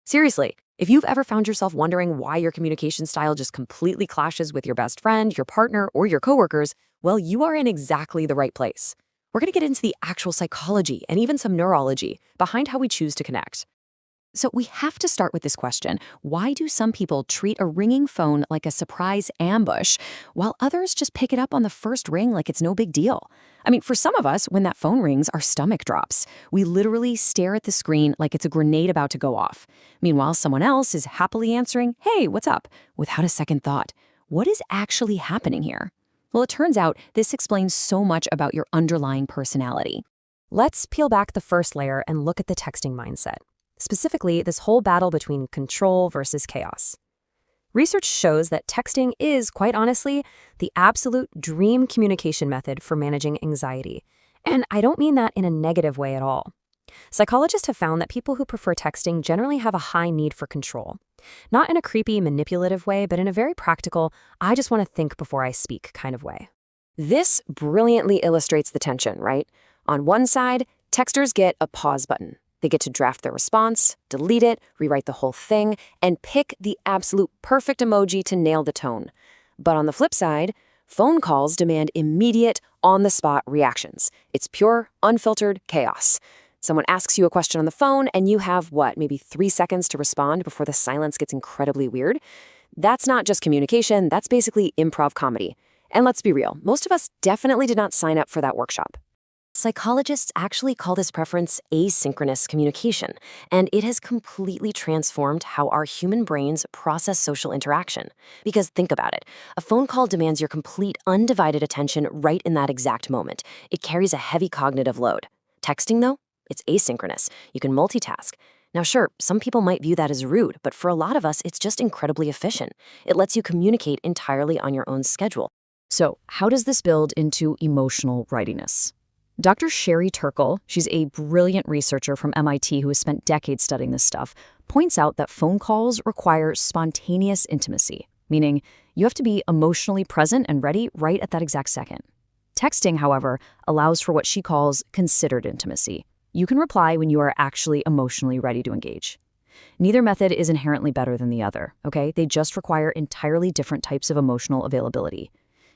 Seriously, if you've ever found yourself wondering why your communication style just completely clashes with your best friend, your partner, or your coworkers, well, you are in exactly the right place. We're going to get into the actual psychology and even some neurology behind how we choose to connect. So we have to start with this question. Why do some people treat a ringing phone like a surprise ambush, while others just pick it up on the first ring like it's no big deal? I mean, for some of us, when that phone rings, our stomach drops. We literally stare at the screen like it's a grenade about to go off. Meanwhile, someone else is happily answering, "Hey, what's up?" without a second thought. What is actually happening here? Well, it turns out this explains so much about your underlying personality. Let's peel back the first layer and look at the texting mindset. Specifically, this whole battle between control versus chaos. Research shows that texting is, quite honestly, the absolute dream communication method for managing anxiety. And I don't mean that in a negative way at all. Psychologists have found that people who prefer texting generally have a high need for control. Not in a creepy, manipulative way, but in a very practical, I just want to think before I speak kind of way. This brilliantly illustrates the tension, right? On one side, texters get a pause button. They get to draft their response, delete it, rewrite the whole thing, and pick the absolute perfect emoji to nail the tone. But on the flip side, phone calls demand immediate, on-the-spot reactions. It's pure, unfiltered chaos. Someone asks you a question on the phone, and you have, maybe 3 seconds to respond before the silence gets incredibly weird? That's not just communication, that's basically improv comedy. And let's be real, most of us definitely did not sign up for that workshop. Psychologists actually call this preference asynchronous communication, and it has completely transformed how our human brains process social interaction. Because think about it, a phone call demands your complete, undivided attention right in that exact moment. It carries a heavy cognitive load. Texting, though, it's asynchronous. You can multitask. Now, sure, some people might view that as rude, but for a lot of us, it's just incredibly efficient. It lets you communicate entirely on your own schedule. So, how does this build into emotional readiness? Dr. Sherry Turkle, she's a brilliant researcher from MIT who has spent decades studying this stuff, points out that phone calls require spontaneous intimacy, meaning you have to be emotionally present and ready right at that exact second. Texting, however, allows for what she calls considered intimacy. You can reply when you are actually emotionally ready to engage. Neither method is inherently better than the other, okay? They just require entirely different types of emotional availability.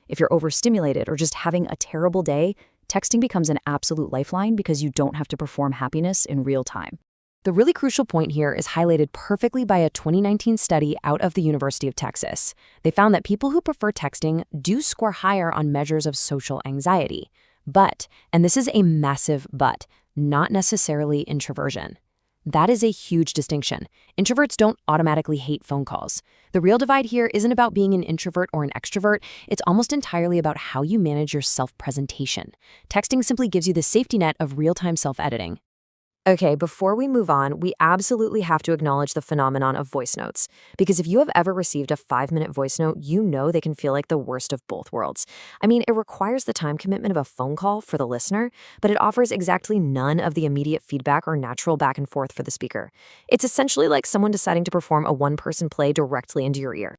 If you're overstimulated or just having a terrible day, texting becomes an absolute lifeline because you don't have to perform happiness in real time. The really crucial point here is highlighted perfectly by a 2019 study out of the University of Texas. They found that people who prefer texting do score higher on measures of social anxiety. But, and this is a massive but, not necessarily introversion. That is a huge distinction. Introverts don't automatically hate phone calls. The real divide here isn't about being an introvert or an extrovert. It's almost entirely about how you manage your self-presentation. Texting simply gives you the safety net of real-time self-editing. Okay, before we move on, we absolutely have to acknowledge the phenomenon of voice notes. Because if you have ever received a 5-minute voice note, you know they can feel like the worst of both worlds. I mean, it requires the time commitment of a phone call for the listener, but it offers exactly none of the immediate feedback or natural back and forth for the speaker. It's essentially like someone deciding to perform a one-person play directly into your ear.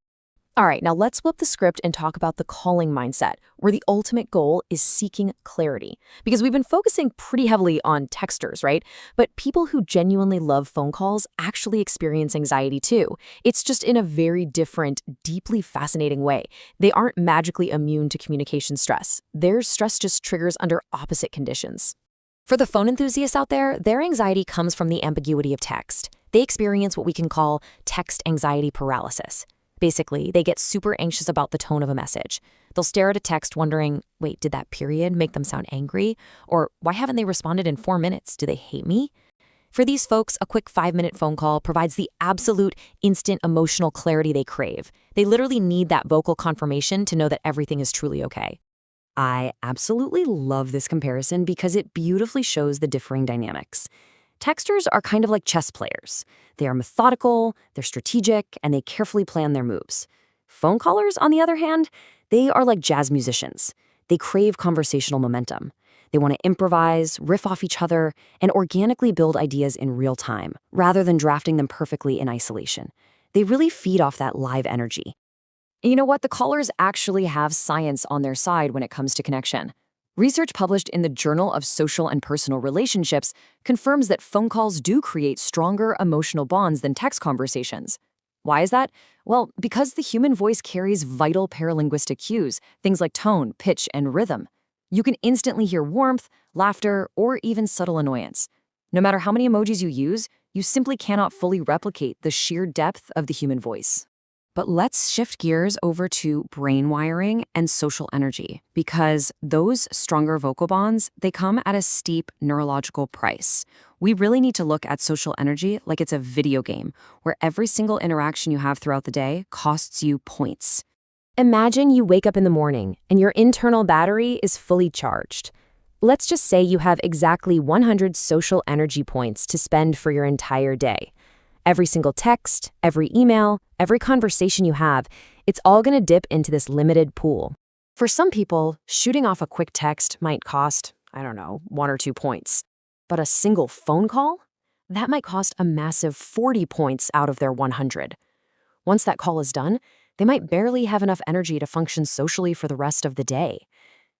All right, now let's flip the script and talk about the calling mindset, where the ultimate goal is seeking clarity. Because we've been focusing pretty heavily on texters, right? But people who genuinely love phone calls actually experience anxiety too. It's just in a very different, deeply fascinating way. They aren't magically immune to communication stress. Their stress just triggers under opposite conditions. For the phone enthusiasts out there, their anxiety comes from the ambiguity of text. They experience what we can call text anxiety paralysis. Basically, they get super anxious about the tone of a message. They'll stare at a text wondering, wait, did that period make them sound angry? Or why haven't they responded in 4 minutes? Do they hate me? For these folks, a quick 5-minute phone call provides the absolute instant emotional clarity they crave. They literally need that vocal confirmation to know that everything is truly okay. I absolutely love this comparison because it beautifully shows the differing dynamics. Texters are kind of like chess players. They are methodical, they're strategic, and they carefully plan their moves. Phone callers, on the other hand, they are like jazz musicians. They crave conversational momentum. They want to improvise, riff off each other, and organically build ideas in real time, rather than drafting them perfectly in isolation. They really feed off that live energy. And you know what? The callers actually have science on their side when it comes to connection. Research published in the Journal of Social and Personal Relationships confirms that phone calls do create stronger emotional bonds than text conversations. Why is that? Well, because the human voice carries vital paralinguistic cues, things like tone, pitch, and rhythm. You can instantly hear warmth, laughter, or even subtle annoyance. No matter how many emojis you use, you simply cannot fully replicate the sheer depth of the human voice. But let's shift gears over to brain wiring and social energy, because those stronger vocal bonds, they come at a steep neurological price. We really need to look at social energy like it's a video game, where every single interaction you have throughout the day costs you points. Imagine you wake up in the morning and your internal battery is fully charged. Let's just say you have exactly 100 social energy points to spend for your entire day. Every single text, every email, every conversation you have, it's all going to dip into this limited pool. For some people, shooting off a quick text might cost, 1 or 2 points. But a single phone call? That might cost a massive 40 points out of their 100. Once that call is done, they might barely have enough energy to function socially for the rest of the day.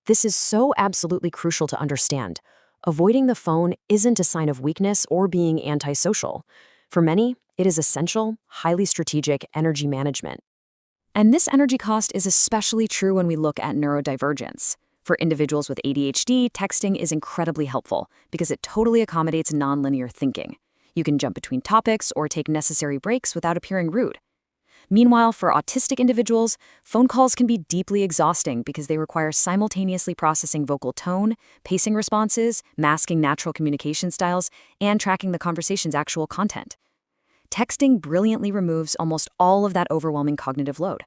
This is so absolutely crucial to understand. Avoiding the phone isn't a sign of weakness or being antisocial. For many, it is essential, highly strategic energy management. And this energy cost is especially true when we look at neurodivergence. For individuals with ADHD, texting is incredibly helpful because it totally accommodates nonlinear thinking. You can jump between topics or take necessary breaks without appearing rude. Meanwhile, for autistic individuals, phone calls can be deeply exhausting because they require simultaneously processing vocal tone, pacing responses, masking natural communication styles, and tracking the conversation's actual content. Texting brilliantly removes almost all of that overwhelming cognitive load.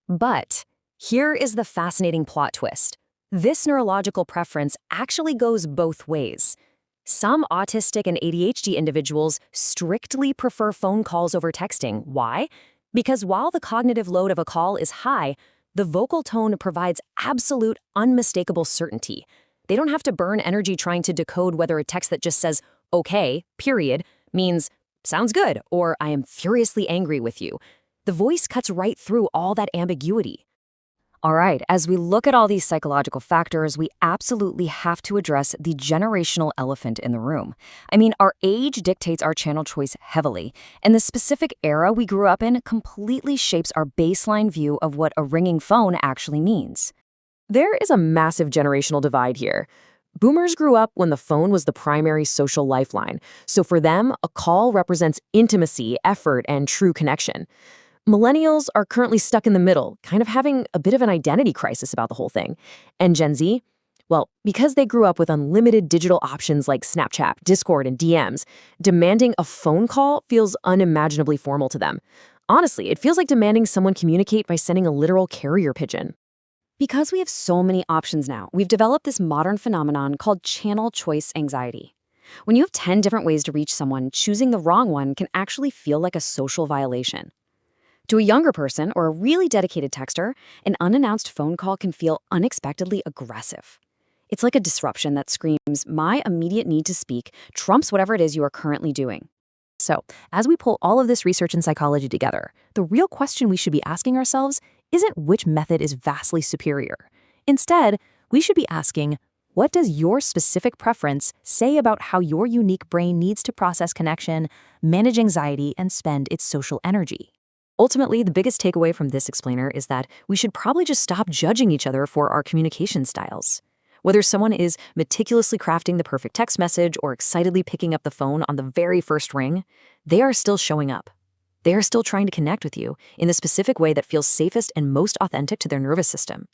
But here is the fascinating plot twist. This neurological preference actually goes both ways. Some autistic and ADHD individuals strictly prefer phone calls over texting. Why? Because while the cognitive load of a call is high, the vocal tone provides absolute, unmistakable certainty. They don't have to burn energy trying to decode whether a text that just says, okay, period, means, sounds good, or I am furiously angry with you. The voice cuts right through all that ambiguity. All right, as we look at all these psychological factors, we absolutely have to address the generational elephant in the room. I mean, our age dictates our channel choice heavily, and the specific era we grew up in completely shapes our baseline view of what a ringing phone actually means. There is a massive generational divide here. Boomers grew up when the phone was the primary social lifeline, so for them, a call represents intimacy, effort, and true connection. Millennials are currently stuck in the middle, kind of having a bit of an identity crisis about the whole thing. And Gen Z? Well, because they grew up with unlimited digital options like Snapchat, Discord, and DMs, demanding a phone call feels unimaginably formal to them. Honestly, it feels like demanding someone communicate by sending a literal carrier pigeon. Because we have so many options now, we've developed this modern phenomenon called channel choice anxiety. When you have 10 different ways to reach someone, choosing the wrong one can actually feel like a social violation. To a younger person or a really dedicated texter, an unannounced phone call can feel unexpectedly aggressive. It's like a disruption that screams, my immediate need to speak trumps whatever it is you are currently doing. So, as we pull all of this research and psychology together, the real question we should be asking ourselves isn't which method is vastly superior. Instead, we should be asking, what does your specific preference say about how your unique brain needs to process connection, manage anxiety, and spend its social energy? Ultimately, the biggest takeaway from this explainer is that we should probably just stop judging each other for our communication styles. Whether someone is meticulously crafting the perfect text message or excitedly picking up the phone on the very first ring, they are still showing up. They are still trying to connect with you in the specific way that feels safest and most authentic to their nervous system.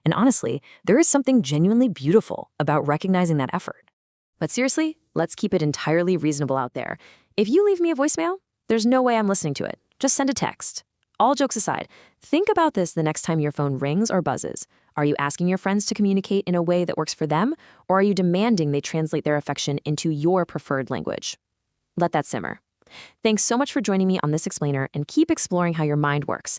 And honestly, there is something genuinely beautiful about recognizing that effort. But seriously, let's keep it entirely reasonable out there. If you leave me a voicemail, there's no way I'm listening to it. Just send a text. All jokes aside, think about this the next time your phone rings or buzzes. Are you asking your friends to communicate in a way that works for them, or are you demanding they translate their affection into your preferred language? Let that simmer. Thanks so much for joining me on this explainer, and keep exploring how your mind works.